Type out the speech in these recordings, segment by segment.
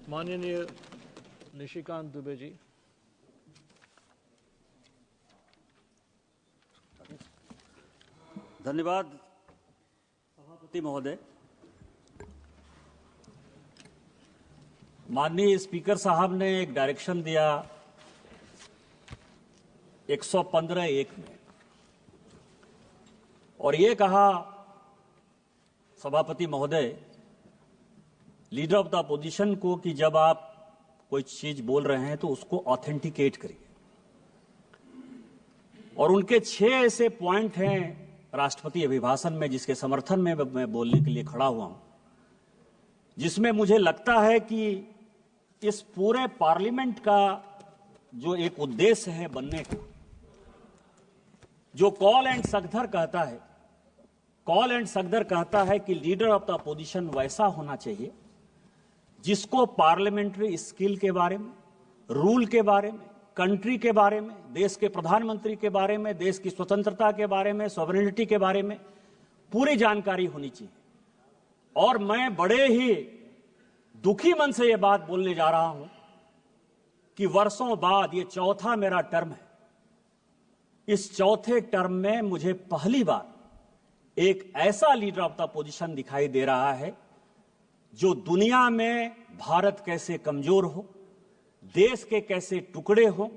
माननीय निशिकांत दुबे जी। धन्यवाद सभापति महोदय। माननीय स्पीकर साहब ने एक डायरेक्शन दिया 115(1) में और ये कहा सभापति महोदय लीडर ऑफ द अपोजिशन को कि जब आप कोई चीज बोल रहे हैं तो उसको ऑथेंटिकेट करिए। और उनके 6 ऐसे पॉइंट हैं राष्ट्रपति अभिभाषण में जिसके समर्थन में मैं बोलने के लिए खड़ा हुआ हूं, जिसमें मुझे लगता है कि इस पूरे पार्लियामेंट का जो एक उद्देश्य है बनने का, जो कॉल एंड सगदर कहता है कि लीडर ऑफ द अपोजिशन वैसा होना चाहिए जिसको पार्लियामेंट्री स्किल के बारे में, रूल के बारे में, कंट्री के बारे में, देश के प्रधानमंत्री के बारे में, देश की स्वतंत्रता के बारे में, सॉवरेनिटी के बारे में पूरी जानकारी होनी चाहिए। और मैं बड़े ही दुखी मन से यह बात बोलने जा रहा हूं कि वर्षों बाद ये चौथा मेरा टर्म है। इस चौथे टर्म में मुझे पहली बार एक ऐसा लीडर ऑफ द अपोजिशन दिखाई दे रहा है जो दुनिया में भारत कैसे कमजोर हो, देश के कैसे टुकड़े हो,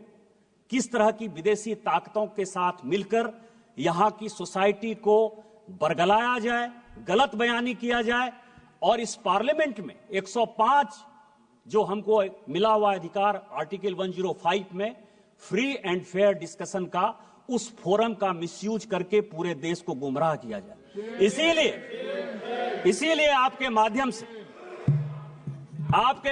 किस तरह की विदेशी ताकतों के साथ मिलकर यहां की सोसाइटी को बरगलाया जाए, गलत बयानी किया जाए। और इस पार्लियामेंट में 105 जो हमको मिला हुआ अधिकार आर्टिकल 105 में फ्री एंड फेयर डिस्कशन का, उस फोरम का मिसयूज करके पूरे देश को गुमराह किया जाए। इसीलिए आपके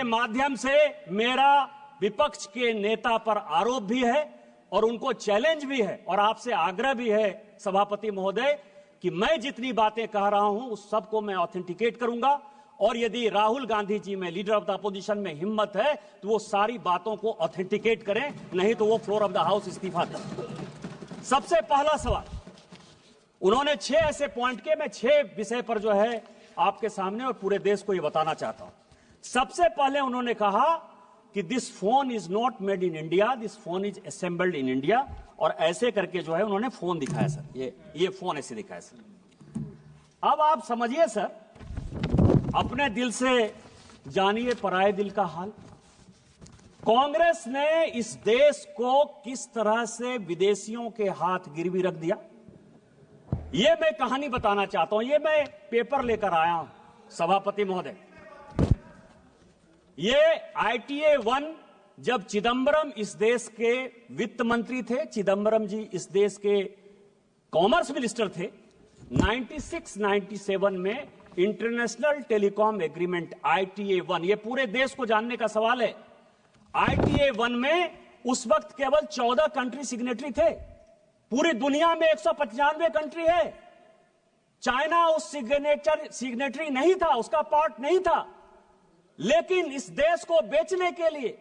माध्यम से मेरा विपक्ष के नेता पर आरोप भी है और उनको चैलेंज भी है और आपसे आग्रह भी है सभापति महोदय कि मैं जितनी बातें कह रहा हूं उस सबको मैं ऑथेंटिकेट करूंगा। और यदि राहुल गांधी जी में, लीडर ऑफ द अपोजिशन में हिम्मत है तो वो सारी बातों को ऑथेंटिकेट करें, नहीं तो वो फ्लोर ऑफ द हाउस इस्तीफा दें। सबसे पहला सवाल, उन्होंने 6 ऐसे पॉइंट के, मैं 6 विषय पर जो है आपके सामने और पूरे देश को ये बताना चाहता हूं। सबसे पहले उन्होंने कहा कि this phone is not made in India, this phone is assembled in India. और ऐसे करके जो है उन्होंने फोन दिखाया सर, ये फोन ऐसे दिखाया सर। अब आप समझिए सर, अपने दिल से जानिए पराये दिल का हाल। कांग्रेस ने इस देश को किस तरह से विदेशियों के हाथ गिरवी रख दिया, ये मैं कहानी बताना चाहता हूं। ये मैं पेपर लेकर आया हूं सभापति महोदय। ये ITA 1 जब चिदंबरम इस देश के वित्त मंत्री थे, चिदंबरम जी इस देश के कॉमर्स मिनिस्टर थे, 96-97 में इंटरनेशनल टेलीकॉम एग्रीमेंट ITA 1, ये पूरे देश को जानने का सवाल है। ITA 1 में उस वक्त केवल 14 कंट्री सिग्नेटरी थे। पूरी दुनिया में 195 कंट्री है। चाइना उस सिग्नेटरी नहीं था, उसका पार्ट नहीं था। लेकिन इस देश को बेचने के लिए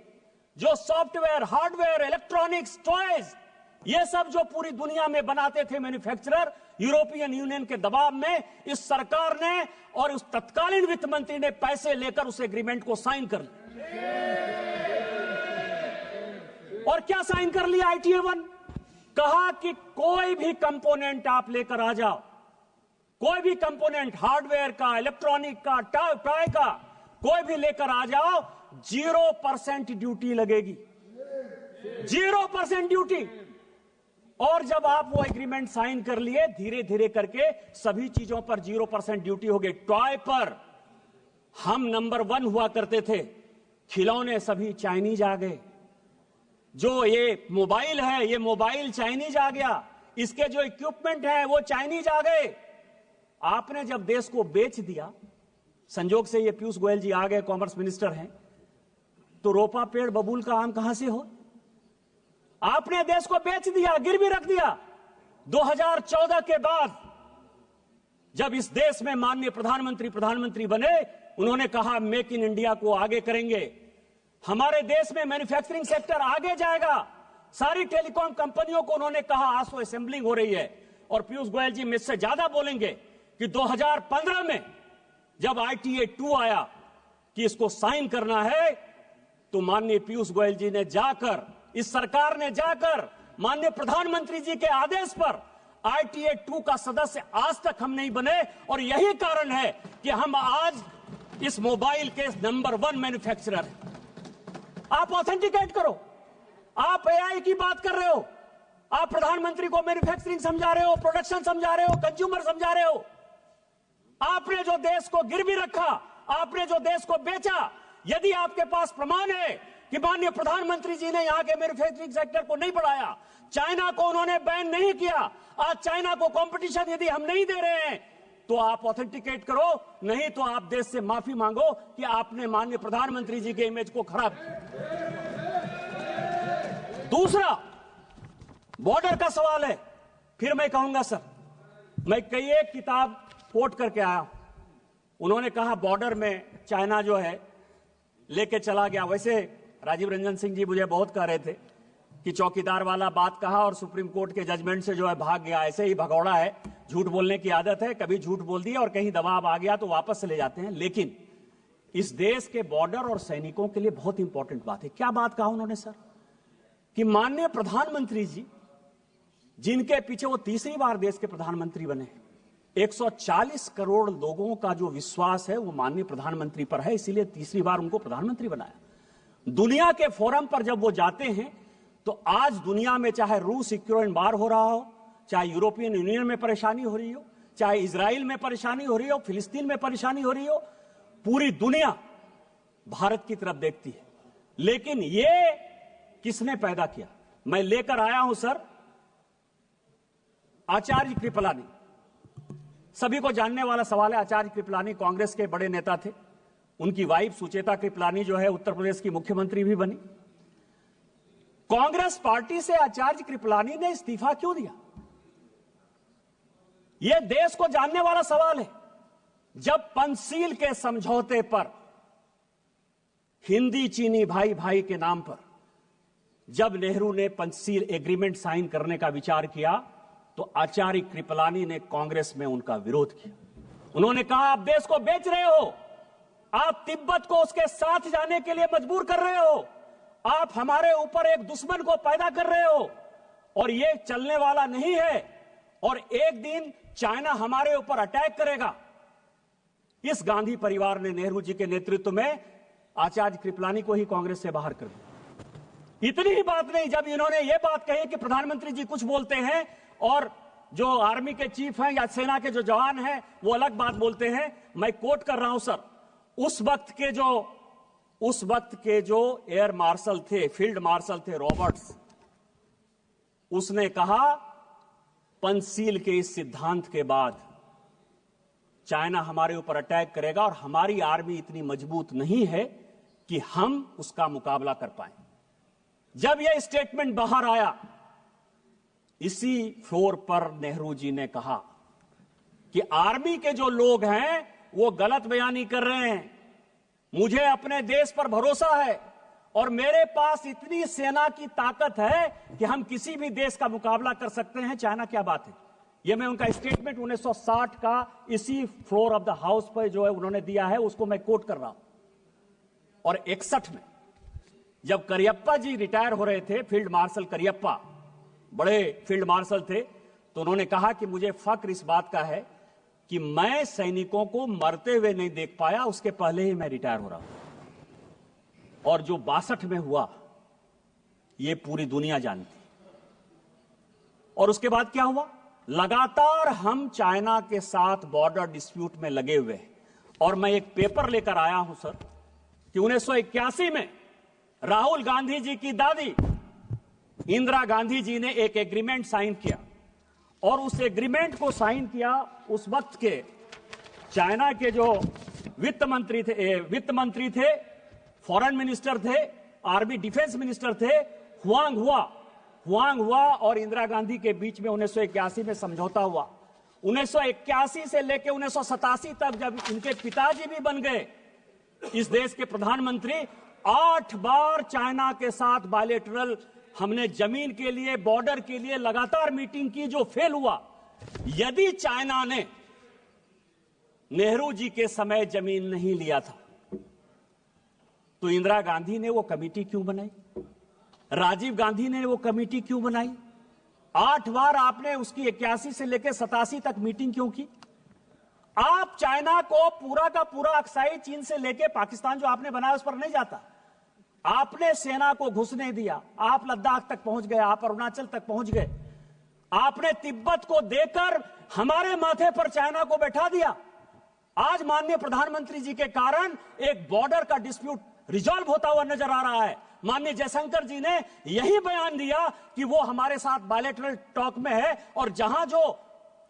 जो सॉफ्टवेयर, हार्डवेयर, इलेक्ट्रॉनिक्स, टॉयज, ये सब जो पूरी दुनिया में बनाते थे मैन्युफैक्चरर, यूरोपियन यूनियन के दबाव में इस सरकार ने और उस तत्कालीन वित्त मंत्री ने पैसे लेकर उस एग्रीमेंट को साइन कर लिया। और क्या साइन कर लिया ITA 1? कहा कि कोई भी कंपोनेंट आप लेकर आ जाओ, कोई भी कंपोनेंट हार्डवेयर का, इलेक्ट्रॉनिक का, टॉय का, कोई भी लेकर आ जाओ, 0% ड्यूटी लगेगी, 0% ड्यूटी। और जब आप वो एग्रीमेंट साइन कर लिए, धीरे धीरे करके सभी चीजों पर 0% ड्यूटी हो गई। टॉय पर हम नंबर 1 हुआ करते थे, खिलौने सभी चाइनीज आ गए। जो ये मोबाइल है, ये मोबाइल चाइनीज आ गया, इसके जो इक्विपमेंट है वो चाइनीज आ गए। आपने जब देश को बेच दिया, संजोग से ये पीयूष गोयल जी आ गए, कॉमर्स मिनिस्टर हैं, तो रोपा पेड़ बबूल का आम कहां से हो? आपने देश को बेच दिया, गिरवी रख दिया। 2014 के बाद जब इस देश में माननीय प्रधानमंत्री बने, उन्होंने कहा मेक इन इंडिया को आगे करेंगे, हमारे देश में मैन्युफैक्चरिंग सेक्टर आगे जाएगा। सारी टेलीकॉम कंपनियों को उन्होंने कहा आज तो असेंबलिंग हो रही है। और पीयूष गोयल जी मुझसे ज्यादा बोलेंगे कि 2015 में जब ITA 2 आया कि इसको साइन करना है, तो माननीय पीयूष गोयल जी ने जाकर, इस सरकार ने जाकर माननीय प्रधानमंत्री जी के आदेश पर ITA 2 का सदस्य आज तक हम नहीं बने। और यही कारण है कि हम आज इस मोबाइल के नंबर 1 मैन्युफैक्चरर हैं। आप ऑथेंटिकेट करो। आप AI की बात कर रहे हो, आप प्रधानमंत्री को मैन्युफैक्चरिंग समझा रहे हो, प्रोडक्शन समझा रहे हो, कंज्यूमर समझा रहे हो। आपने जो देश को गिरवी रखा, आपने जो देश को बेचा, यदि आपके पास प्रमाण है कि माननीय प्रधानमंत्री जी ने यहां के मैन्युफैक्चरिंग सेक्टर को नहीं बढ़ाया, चाइना को उन्होंने बैन नहीं किया, आज चाइना को कंपटीशन यदि हम नहीं दे रहे हैं, तो आप ऑथेंटिकेट करो, नहीं तो आप देश से माफी मांगो कि आपने माननीय प्रधानमंत्री जी के इमेज को खराब किया। दूसरा बॉर्डर का सवाल है। फिर मैं कहूंगा सर, मैं कई एक किताब कोट करके आया। उन्होंने कहा बॉर्डर में चाइना जो है लेके चला गया। वैसे राजीव रंजन सिंह जी मुझे बहुत कह रहे थे कि चौकीदार वाला बात कहा और सुप्रीम कोर्ट के जजमेंट से जो है भाग गया। ऐसे ही भगौड़ा है, झूठ बोलने की आदत है, कभी झूठ बोल दिया और कहीं दबाव आ गया तो वापस चले जाते हैं। लेकिन इस देश के बॉर्डर और सैनिकों के लिए बहुत इंपॉर्टेंट बात है। क्या बात कहा उन्होंने सर? कि माननीय प्रधानमंत्री जी, जिनके पीछे वो तीसरी बार देश के प्रधानमंत्री बने, 140 करोड़ लोगों का जो विश्वास है वो माननीय प्रधानमंत्री पर है, इसीलिए तीसरी बार उनको प्रधानमंत्री बनाया। दुनिया के फोरम पर जब वो जाते हैं तो आज दुनिया में चाहे रूस यूक्रेन वार हो रहा हो, चाहे यूरोपियन यूनियन में परेशानी हो रही हो, चाहे इजराइल में परेशानी हो रही हो, फिलिस्तीन में परेशानी हो रही हो, पूरी दुनिया भारत की तरफ देखती है। लेकिन ये किसने पैदा किया? मैं लेकर आया हूं सर आचार्य कृपलानी। सभी को जानने वाला सवाल है। आचार्य कृपलानी कांग्रेस के बड़े नेता थे। उनकी वाइफ सुचेता कृपलानी जो है उत्तर प्रदेश की मुख्यमंत्री भी बनी। कांग्रेस पार्टी से आचार्य कृपलानी ने इस्तीफा क्यों दिया? यह देश को जानने वाला सवाल है। जब पंचशील के समझौते पर, हिंदी चीनी भाई भाई के नाम पर, जब नेहरू ने पंचशील एग्रीमेंट साइन करने का विचार किया तो आचार्य कृपलानी ने कांग्रेस में उनका विरोध किया। उन्होंने कहा आप देश को बेच रहे हो, आप तिब्बत को उसके साथ जाने के लिए मजबूर कर रहे हो, आप हमारे ऊपर एक दुश्मन को पैदा कर रहे हो और ये चलने वाला नहीं है और एक दिन चाइना हमारे ऊपर अटैक करेगा। इस गांधी परिवार ने नेहरू जी के नेतृत्व में आचार्य कृपलानी को ही कांग्रेस से बाहर कर दिया। इतनी ही बात नहीं, जब इन्होंने ये बात कही कि प्रधानमंत्री जी कुछ बोलते हैं और जो आर्मी के चीफ हैं या सेना के जो जवान हैं वो अलग बात बोलते हैं, मैं कोट कर रहा हूं सर, उस वक्त के जो एयर मार्शल थे, फील्ड मार्शल थे रॉबर्ट्स, उसने कहा पंचशील के इस सिद्धांत के बाद चाइना हमारे ऊपर अटैक करेगा और हमारी आर्मी इतनी मजबूत नहीं है कि हम उसका मुकाबला कर पाए। जब यह स्टेटमेंट बाहर आया, इसी फ्लोर पर नेहरू जी ने कहा कि आर्मी के जो लोग हैं वो गलत बयानी कर रहे हैं, मुझे अपने देश पर भरोसा है और मेरे पास इतनी सेना की ताकत है कि हम किसी भी देश का मुकाबला कर सकते हैं। चाइना क्या बात है? यह मैं उनका स्टेटमेंट 1960 का इसी फ्लोर ऑफ द हाउस पर जो है उन्होंने दिया है, उसको मैं कोट कर रहा हूं। और 61 में जब करियप्पा जी रिटायर हो रहे थे, फील्ड मार्शल करियप्पा बड़े फील्ड मार्शल थे, तो उन्होंने कहा कि मुझे फक्र इस बात का है कि मैं सैनिकों को मरते हुए नहीं देख पाया, उसके पहले ही मैं रिटायर हो रहा हूं। और जो 62 में हुआ ये पूरी दुनिया जानती। और उसके बाद क्या हुआ? लगातार हम चाइना के साथ बॉर्डर डिस्प्यूट में लगे हुए हैं। और मैं एक पेपर लेकर आया हूं सर कि 1981 में राहुल गांधी जी की दादी इंदिरा गांधी जी ने एक एग्रीमेंट साइन किया और उस एग्रीमेंट को साइन किया उस वक्त के चाइना के जो वित्त मंत्री थे, फॉरेन मिनिस्टर थे, आर्मी डिफेंस मिनिस्टर थे, हुआंग हुआ और इंदिरा गांधी के बीच में 1981 में समझौता हुआ। 1981 से लेकर 1987 तक जब इनके पिताजी भी बन गए इस देश के प्रधानमंत्री, 8 बार चाइना के साथ बायलैटरल हमने जमीन के लिए, बॉर्डर के लिए लगातार मीटिंग की, जो फेल हुआ। यदि चाइना ने नेहरू जी के समय जमीन नहीं लिया था तो इंदिरा गांधी ने वो कमेटी क्यों बनाई? राजीव गांधी ने वो कमेटी क्यों बनाई? 8 बार आपने उसकी 81 से लेकर 87 तक मीटिंग क्यों की? आप चाइना को पूरा का पूरा अक्साई चीन से लेकर पाकिस्तान जो आपने बनाया उस पर नहीं जाता। आपने सेना को घुसने दिया, आप लद्दाख तक पहुंच गए, आप अरुणाचल तक पहुंच गए, आपने तिब्बत को देकर हमारे माथे पर चाइना को बैठा दिया। आज माननीय प्रधानमंत्री जी के कारण एक बॉर्डर का डिस्प्यूट रिजॉल्व होता हुआ नजर आ रहा है। माननीय जयशंकर जी ने यही बयान दिया कि वो हमारे साथ बायलैटरल टॉक में है और जहां जो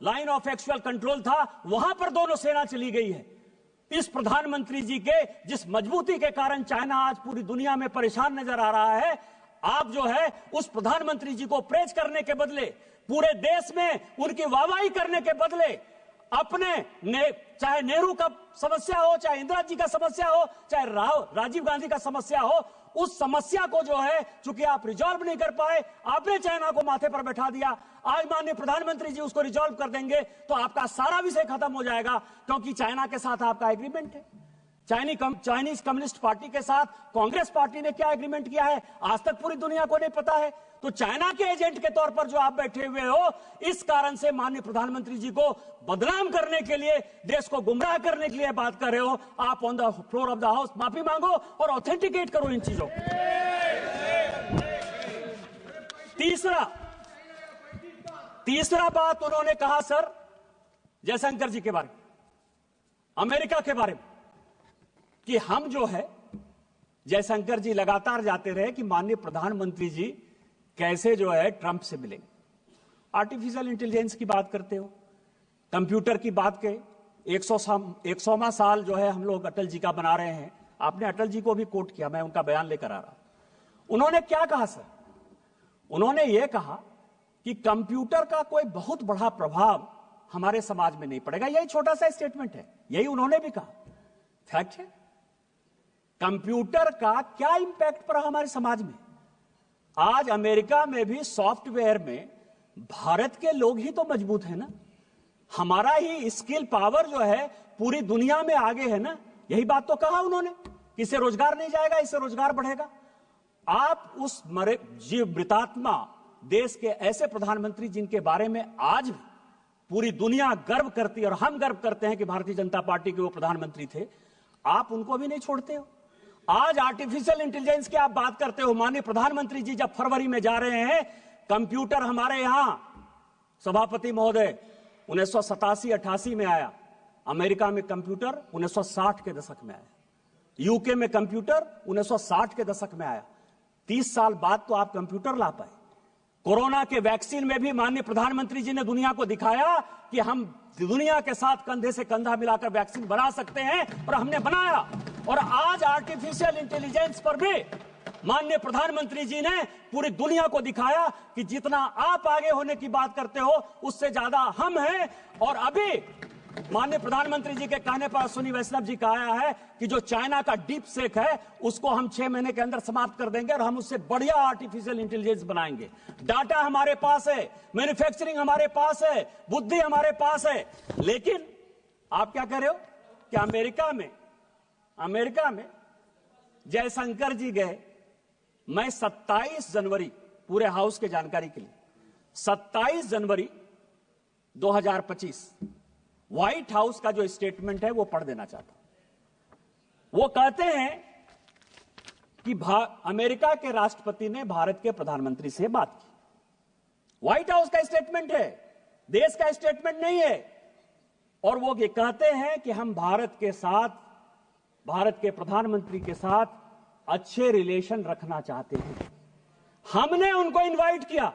लाइन ऑफ एक्चुअल कंट्रोल था वहां पर दोनों सेना चली गई है। इस प्रधानमंत्री जी के जिस मजबूती के कारण चाइना आज पूरी दुनिया में परेशान नजर आ रहा है, आप जो है उस प्रधानमंत्री जी को प्रेज करने के बदले, पूरे देश में उनकी वाहवाही करने के बदले अपने चाहे नेहरू का समस्या हो, चाहे इंदिरा जी का समस्या हो, चाहे राजीव गांधी का समस्या हो, उस समस्या को जो है चूंकि आप रिजॉल्व नहीं कर पाए, आपने चाइना को माथे पर बैठा दिया। आज माननीय प्रधानमंत्री जी उसको रिजॉल्व कर देंगे तो आपका सारा विषय खत्म हो जाएगा, क्योंकि चाइना के साथ आपका एग्रीमेंट है। चाइनीज कम्युनिस्ट पार्टी के साथ कांग्रेस पार्टी ने क्या एग्रीमेंट किया है आज तक पूरी दुनिया को नहीं पता है। तो चाइना के एजेंट के तौर पर जो आप बैठे हुए हो, इस कारण से माननीय प्रधानमंत्री जी को बदनाम करने के लिए, देश को गुमराह करने के लिए बात कर रहे हो। आप on the floor of the house माफी मांगो और ऑथेंटिकेट करो इन चीजों को। तीसरा बात उन्होंने कहा सर जयशंकर जी के बारे में, अमेरिका के बारे में, कि हम जो है, जयशंकर जी लगातार जाते रहे कि माननीय प्रधानमंत्री जी कैसे जो है ट्रंप से मिलेंगे। आर्टिफिशियल इंटेलिजेंस की बात करते हो, कंप्यूटर की बात के 100वां साल जो है हम लोग अटल जी का बना रहे हैं। आपने अटल जी को भी कोट किया, मैं उनका बयान लेकर आ रहा हूं। उन्होंने क्या कहा सर? उन्होंने यह कहा कि कंप्यूटर का कोई बहुत बड़ा प्रभाव हमारे समाज में नहीं पड़ेगा। यही छोटा सा स्टेटमेंट है, यही उन्होंने भी कहा। फैक्ट है, कंप्यूटर का क्या इंपैक्ट पड़ा हमारे समाज में। आज अमेरिका में भी सॉफ्टवेयर में भारत के लोग ही तो मजबूत है ना, हमारा ही स्किल पावर जो है पूरी दुनिया में आगे है ना। यही बात तो कहा उन्होंने कि इससे रोजगार नहीं जाएगा, इससे रोजगार बढ़ेगा। आप उस जीवमृतात्मा देश के ऐसे प्रधानमंत्री जिनके बारे में आज भी पूरी दुनिया गर्व करती है और हम गर्व करते हैं कि भारतीय जनता पार्टी के वो प्रधानमंत्री थे, आप उनको भी नहीं छोड़ते हो। आज आर्टिफिशियल इंटेलिजेंस की आप बात करते हो। माननीय प्रधानमंत्री जी जब फरवरी में जा रहे हैं, कंप्यूटर हमारे यहां सभापति महोदय 1987-88 में आया, अमेरिका में कंप्यूटर 1960 के दशक में आया, यूके में कंप्यूटर 1960 के दशक में आया। 30 साल बाद तो आप कंप्यूटर ला पाए। कोरोना के वैक्सीन में भी माननीय प्रधानमंत्री जी ने दुनिया को दिखाया कि हम दुनिया के साथ कंधे से कंधा मिलाकर वैक्सीन बना सकते हैं, और हमने बनाया। और आज आर्टिफिशियल इंटेलिजेंस पर भी माननीय प्रधानमंत्री जी ने पूरी दुनिया को दिखाया कि जितना आप आगे होने की बात करते हो उससे ज्यादा हम हैं। और अभी माननीय प्रधानमंत्री जी के कहने पर अश्विनी वैष्णव जी का आया है कि जो चाइना का डीप सेक है उसको हम 6 महीने के अंदर समाप्त कर देंगे और हम उससे बढ़िया आर्टिफिशियल इंटेलिजेंस बनाएंगे। डाटा हमारे पास है, मैन्युफैक्चरिंग हमारे पास है, बुद्धि हमारे पास है। लेकिन आप क्या कर रहे हो कि अमेरिका में जयशंकर जी गए। मैं 27 जनवरी, पूरे हाउस के जानकारी के लिए, 27 जनवरी 2025 व्हाइट हाउस का जो स्टेटमेंट है वो पढ़ देना चाहता हूं। वो कहते हैं कि अमेरिका के राष्ट्रपति ने भारत के प्रधानमंत्री से बात की। व्हाइट हाउस का स्टेटमेंट है, देश का स्टेटमेंट नहीं है। और वो ये कहते हैं कि हम भारत के प्रधानमंत्री के साथ अच्छे रिलेशन रखना चाहते हैं। हमने उनको इनवाइट किया।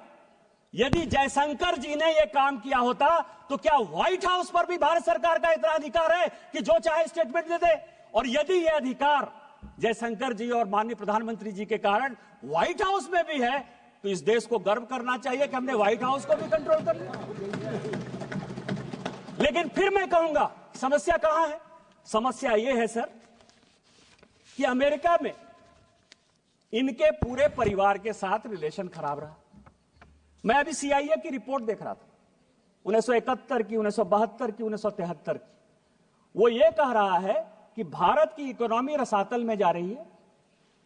यदि जयशंकर जी ने यह काम किया होता तो क्या व्हाइट हाउस पर भी भारत सरकार का इतना अधिकार है कि जो चाहे स्टेटमेंट दे दे? और यदि यह अधिकार जयशंकर जी और माननीय प्रधानमंत्री जी के कारण व्हाइट हाउस में भी है, तो इस देश को गर्व करना चाहिए कि हमने व्हाइट हाउस को भी कंट्रोल कर लिया। लेकिन फिर मैं कहूंगा समस्या कहां है? समस्या यह है सर कि अमेरिका में इनके पूरे परिवार के साथ रिलेशन खराब रहा। मैं अभी CIA की रिपोर्ट देख रहा था, 1971 की, 1972 की, 1973 की। वो ये कह रहा है कि भारत की इकोनॉमी रसातल में जा रही है,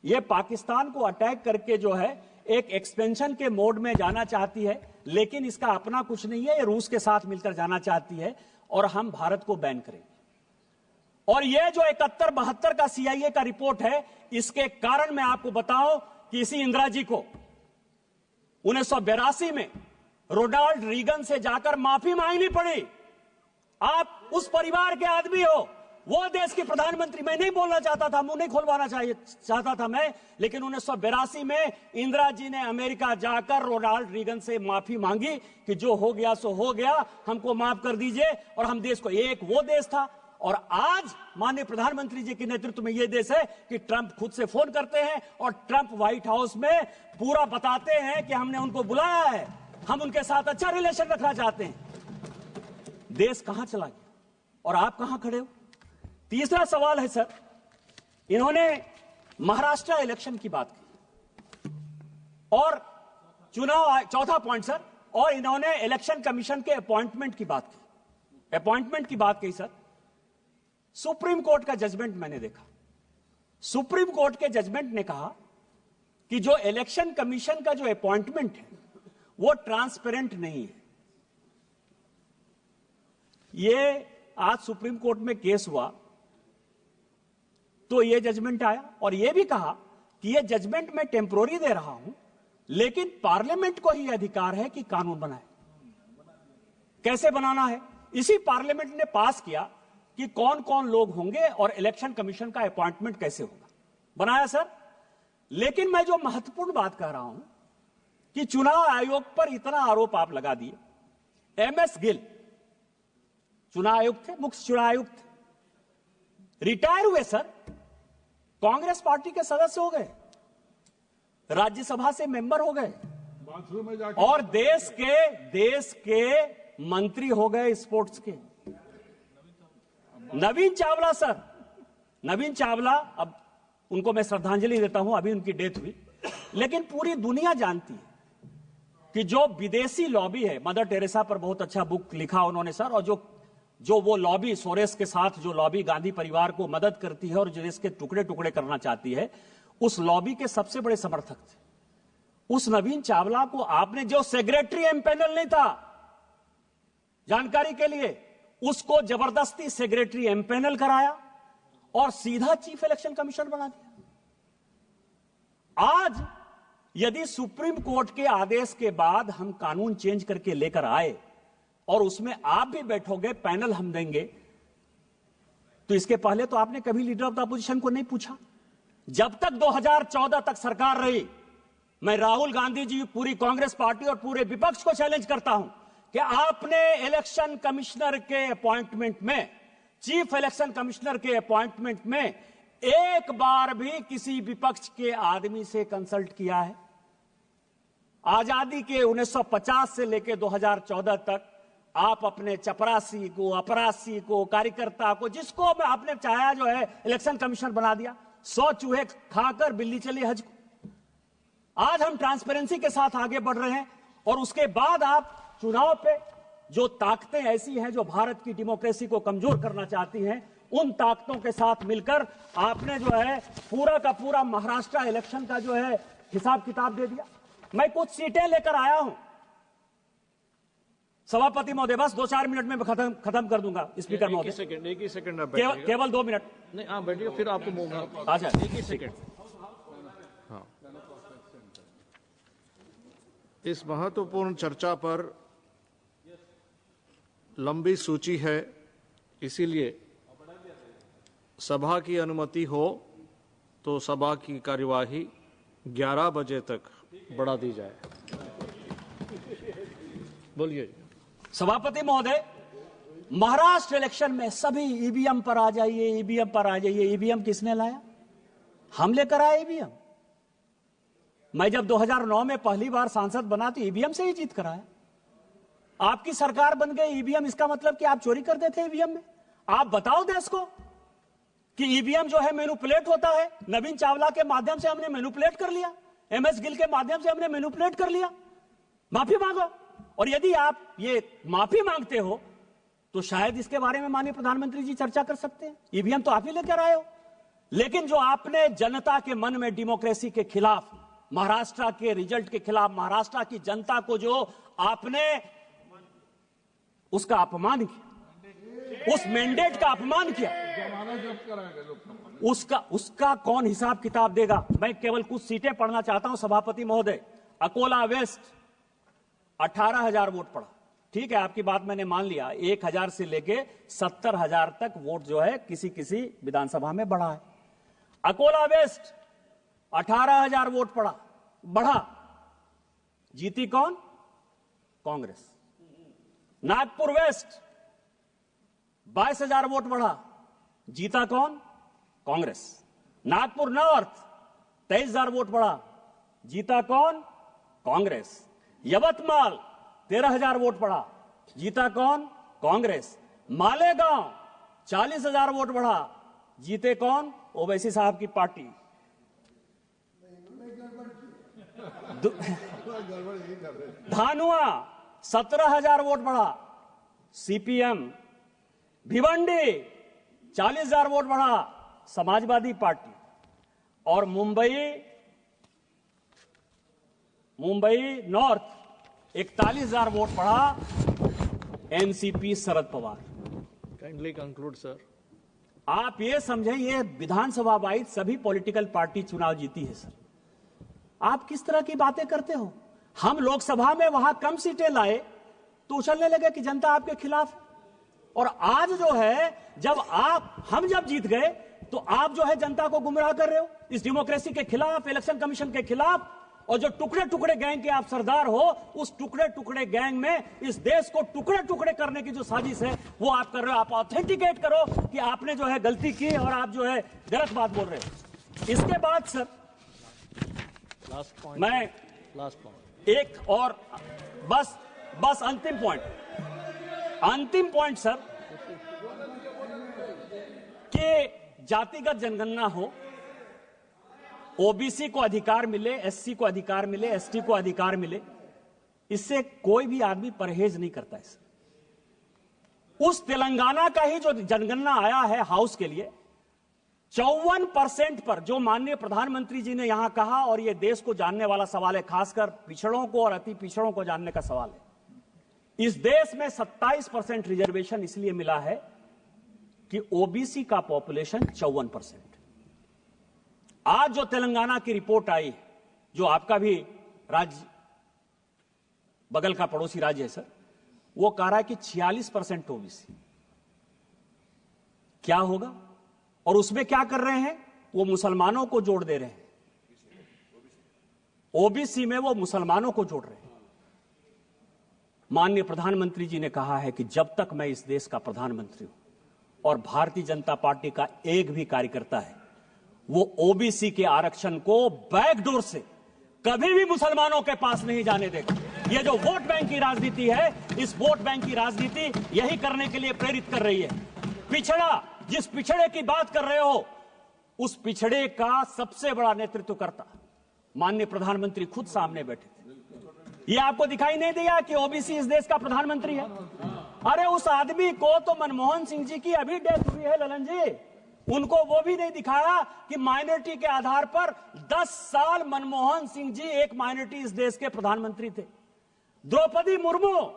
ये पाकिस्तान को अटैक करके जो है एक एक्सपेंशन के मोड में जाना चाहती है, लेकिन इसका अपना कुछ नहीं है, ये रूस के साथ मिलकर जाना चाहती है और हम भारत को बैन करेंगे। और ये जो 71-72 का CIA का रिपोर्ट है, इसके कारण मैं आपको बताऊं कि इसी इंदिरा जी को 1982 में रोनाल्ड रीगन से जाकर माफी मांगनी पड़ी। आप उस परिवार के आदमी हो, वो देश के प्रधानमंत्री, मैं नहीं बोलना चाहता था, मुंह नहीं खोलवाना चाहता था मैं, लेकिन 1982 में इंदिरा जी ने अमेरिका जाकर रोनाल्ड रीगन से माफी मांगी कि जो हो गया सो हो गया, हमको माफ कर दीजिए। और हम देश को, एक वो देश था और आज माननीय प्रधानमंत्री जी के नेतृत्व में यह देश है कि ट्रंप खुद से फोन करते हैं और ट्रंप व्हाइट हाउस में पूरा बताते हैं कि हमने उनको बुलाया है, हम उनके साथ अच्छा रिलेशन रखना चाहते हैं। देश कहां चला गया और आप कहां खड़े हो? तीसरा सवाल है सर, इन्होंने महाराष्ट्र इलेक्शन की बात की और चुनाव, चौथा पॉइंट सर, और इन्होंने इलेक्शन कमीशन के अपॉइंटमेंट की बात की, अपॉइंटमेंट की बात की सर। सुप्रीम कोर्ट का जजमेंट मैंने देखा, सुप्रीम कोर्ट के जजमेंट ने कहा कि जो इलेक्शन कमीशन का जो अपॉइंटमेंट है वो ट्रांसपेरेंट नहीं है। ये आज सुप्रीम कोर्ट में केस हुआ तो ये जजमेंट आया और ये भी कहा कि ये जजमेंट मैं टेम्पोररी दे रहा हूं, लेकिन पार्लियामेंट को ही अधिकार है कि कानून बनाए। कैसे बनाना है, इसी पार्लियामेंट ने पास किया कि कौन कौन लोग होंगे और इलेक्शन कमीशन का अपॉइंटमेंट कैसे होगा, बनाया सर। लेकिन मैं जो महत्वपूर्ण बात कह रहा हूं कि चुनाव आयोग पर इतना आरोप आप लगा दिए। MS गिल चुनाव आयुक्त थे, मुख्य चुनाव आयुक्त थे, रिटायर हुए सर, कांग्रेस पार्टी के सदस्य हो गए, राज्यसभा से मेंबर हो गए और देश के मंत्री हो गए स्पोर्ट्स के। नवीन चावला सर, नवीन चावला, अब उनको मैं श्रद्धांजलि देता हूं, अभी उनकी डेथ हुई, लेकिन पूरी दुनिया जानती है कि जो विदेशी लॉबी है, मदर टेरेसा पर बहुत अच्छा बुक लिखा उन्होंने सर, और जो वो लॉबी सोरेस के साथ जो लॉबी गांधी परिवार को मदद करती है और जो देश के टुकड़े टुकड़े करना चाहती है, उस लॉबी के सबसे बड़े समर्थक थे। उस नवीन चावला को आपने, जो सेक्रेटरी एमपैनल नहीं था, जानकारी के लिए, उसको जबरदस्ती सेक्रेटरी एमपैनल कराया और सीधा चीफ इलेक्शन कमिश्नर बना दिया। आज यदि सुप्रीम कोर्ट के आदेश के बाद हम कानून चेंज करके लेकर आए और उसमें आप भी बैठोगे, पैनल हम देंगे, तो इसके पहले तो आपने कभी लीडर ऑफ द अपोजिशन को नहीं पूछा। जब तक 2014 तक सरकार रही, मैं राहुल गांधी जी, पूरी कांग्रेस पार्टी और पूरे विपक्ष को चैलेंज करता हूं कि आपने इलेक्शन कमिश्नर के अपॉइंटमेंट में, चीफ इलेक्शन कमिश्नर के अपॉइंटमेंट में एक बार भी किसी विपक्ष के आदमी से कंसल्ट किया है? आजादी के 1950 से लेकर 2014 तक आप अपने चपरासी को, अपरासी को, कार्यकर्ता को, जिसको आपने चाहा जो है इलेक्शन कमिश्नर बना दिया। 100 चूहे खाकर बिल्ली चली हज को। आज हम ट्रांसपेरेंसी के साथ आगे बढ़ रहे हैं और उसके बाद आप चुनाव पे जो ताकतें ऐसी हैं जो भारत की डेमोक्रेसी को कमजोर करना चाहती हैं, उन ताकतों के साथ मिलकर आपने जो है पूरा का पूरा महाराष्ट्र इलेक्शन का जो है हिसाब किताब दे दिया। मैं कुछ सीटें लेकर आया हूं सभापति महोदय, बस 2-4 मिनट में खत्म कर दूंगा। स्पीकर महोदय, एक ही सेकंड केवल 2 मिनट। नहीं, हाँ बैठिए, फिर आपको मूव। अच्छा, एक ही सेकंड। हाँ, इस महत्वपूर्ण चर्चा पर लंबी सूची है, इसीलिए सभा की अनुमति हो तो सभा की कार्यवाही 11 बजे तक बढ़ा दी जाए। बोलिए सभापति महोदय, महाराष्ट्र इलेक्शन में सभी ईवीएम पर आ जाइए, ईवीएम पर आ जाइए। ईवीएम किसने लाया? हम लेकर आए ईवीएम। मैं जब 2009 में पहली बार सांसद बना तो ईवीएम से ही जीत कर आया। आपकी सरकार बन गई ईवीएम, इसका मतलब कि आप चोरी करते थे ईवीएम में? आप बताओ देश को कि ईवीएम जो है मैनिपुलेट होता है। नवीन चावला के माध्यम से हमने मैनिपुलेट कर लिया, MS गिल के माध्यम से हमने मैनिपुलेट कर लिया। माफी मांगो, और यदि आप ये माफी मांगते हो तो शायद इसके बारे में माननीय प्रधानमंत्री जी चर्चा कर सकते हैं। ईवीएम तो आप ही लेकर आए हो। लेकिन जो आपने जनता के मन में डेमोक्रेसी के खिलाफ, महाराष्ट्र के रिजल्ट के खिलाफ, महाराष्ट्र की जनता को जो आपने उसका अपमान किया, उस मैंडेट का अपमान किया, उसका कौन हिसाब किताब देगा? मैं केवल कुछ सीटें पढ़ना चाहता हूं सभापति महोदय। अकोला वेस्ट 18,000 वोट पड़ा, ठीक है, आपकी बात मैंने मान लिया। 1,000 से लेके 70,000 तक वोट जो है किसी किसी विधानसभा में बढ़ा है। अकोला वेस्ट 18,000 वोट बढ़ा, जीती कौन? कांग्रेस। नागपुर वेस्ट 22,000 वोट बढ़ा, जीता कौन? कांग्रेस। नागपुर नॉर्थ 23,000 वोट बढ़ा, जीता कौन? कांग्रेस। यवतमाल 13,000 वोट बढ़ा, जीता कौन? कांग्रेस। मालेगांव 40,000 वोट बढ़ा, जीते कौन? ओवैसी साहब की पार्टी। धानुआ 17,000 वोट बढ़ा, सीपीएम। भिवंडी 40,000 वोट बढ़ा, समाजवादी पार्टी। और मुंबई नॉर्थ 41,000 वोट बढ़ा, NCP Sharad Pawar. Kindly conclude sir. आप ये समझें, ये विधानसभा वाइज सभी पॉलिटिकल पार्टी चुनाव जीती है सर। आप किस तरह की बातें करते हो? हम लोकसभा में वहां कम सीटें लाए तो उछलने लगे कि जनता आपके खिलाफ है। और आज जो है, हम जब जीत गए तो आप जो है जनता को गुमराह कर रहे हो इस डेमोक्रेसी के खिलाफ, इलेक्शन कमीशन के खिलाफ। और जो टुकड़े टुकड़े गैंग के आप सरदार हो, उस टुकड़े टुकड़े गैंग में इस देश को टुकड़े टुकड़े करने की जो साजिश है वो आप कर रहे हो। आप ऑथेंटिकेट करो कि आपने जो है गलती की और आप जो है गलत बात बोल रहे हो। इसके बाद सर लास्ट पॉइंट, मैं लास्ट पॉइंट, एक और बस अंतिम पॉइंट सर, कि जातिगत जनगणना हो, ओबीसी को अधिकार मिले, एससी को अधिकार मिले, एसटी को अधिकार मिले, इससे कोई भी आदमी परहेज नहीं करता है। उस तेलंगाना का ही जो जनगणना आया है हाउस के लिए, 54% पर जो माननीय प्रधानमंत्री जी ने यहां कहा, और यह देश को जानने वाला सवाल है, खासकर पिछड़ों को और अति पिछड़ों को जानने का सवाल है। इस देश में 27% रिजर्वेशन इसलिए मिला है कि ओबीसी का पॉपुलेशन 54%। आज जो तेलंगाना की रिपोर्ट आई, जो आपका भी राज्य बगल का पड़ोसी राज्य है सर, वो कह रहा है कि 46% ओबीसी। क्या होगा? और उसमें क्या कर रहे हैं? वो मुसलमानों को जोड़ दे रहे हैं। ओबीसी में वो मुसलमानों को जोड़ रहे हैं। माननीय प्रधानमंत्री जी ने कहा है कि जब तक मैं इस देश का प्रधानमंत्री हूं और भारतीय जनता पार्टी का एक भी कार्यकर्ता है, वो ओबीसी के आरक्षण को बैकडोर से कभी भी मुसलमानों के पास नहीं जाने देगा। ये जो वोट बैंक की राजनीति है, इस वोट बैंक की राजनीति यही करने के लिए प्रेरित कर रही है। पिछड़ा, जिस पिछड़े की बात कर रहे हो, उस पिछड़े का सबसे बड़ा नेतृत्वकर्ता माननीय प्रधानमंत्री खुद सामने बैठे थे। ये आपको दिखाई नहीं दिया कि ओबीसी इस देश का प्रधानमंत्री है? अरे उस आदमी को तो मनमोहन सिंह जी की अभी डेथ हुई है ललन जी, उनको वो भी नहीं दिखाया कि माइनॉरिटी के आधार पर 10 साल मनमोहन सिंह जी एक माइनॉरिटी इस देश के प्रधानमंत्री थे। द्रौपदी मुर्मू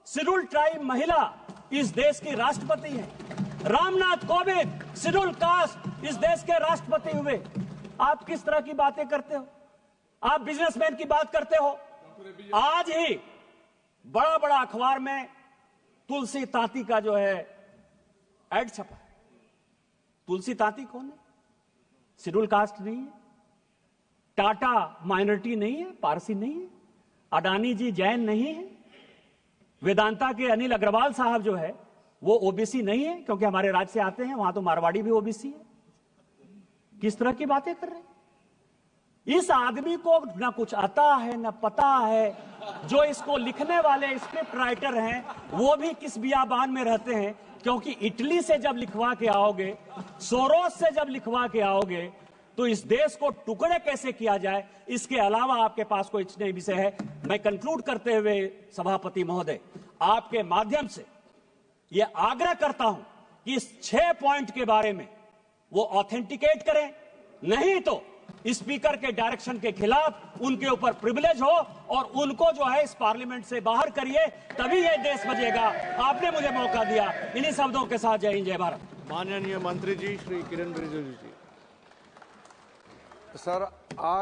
शेड्यूल ट्राइब महिला इस देश की राष्ट्रपति है। रामनाथ कोविंद शेड्यूल कास्ट इस देश के राष्ट्रपति हुए। आप किस तरह की बातें करते हो? आप बिजनेसमैन की बात करते हो। आज ही बड़ा बड़ा अखबार में तुलसी तांती का जो है एड छपा है। तुलसी तांती कौन है? शेड्यूल कास्ट नहीं है, टाटा माइनॉरिटी नहीं है, पारसी नहीं है, अडानी जी जैन नहीं है, वेदांता के अनिल अग्रवाल साहब जो है वो ओबीसी नहीं है, क्योंकि हमारे राज्य से आते हैं, वहां तो मारवाड़ी भी ओबीसी है। किस तरह की बातें कर रहे हैं? इस आदमी को न कुछ आता है न पता है। जो इसको लिखने वाले स्क्रिप्ट राइटर हैं वो भी किस बियाबान में रहते हैं, क्योंकि इटली से जब लिखवा के आओगे, सोरोस से जब लिखवा के आओगे, तो इस देश को टुकड़े कैसे किया जाए, इसके अलावा आपके पास कोई नहीं विषय है। मैं कंक्लूड करते हुए सभापति महोदय, आपके माध्यम से यह आग्रह करता हूं कि इस 6 पॉइंट के बारे में वो ऑथेंटिकेट करें, नहीं तो स्पीकर के डायरेक्शन के खिलाफ उनके ऊपर प्रिविलेज हो और उनको जो है इस पार्लियामेंट से बाहर करिए, तभी ये देश बचेगा। आपने मुझे मौका दिया। इन्हीं शब्दों के साथ जय हिंद, जय भारत। माननीय मंत्री जी श्री किरण रिजिजू जी। सर, आज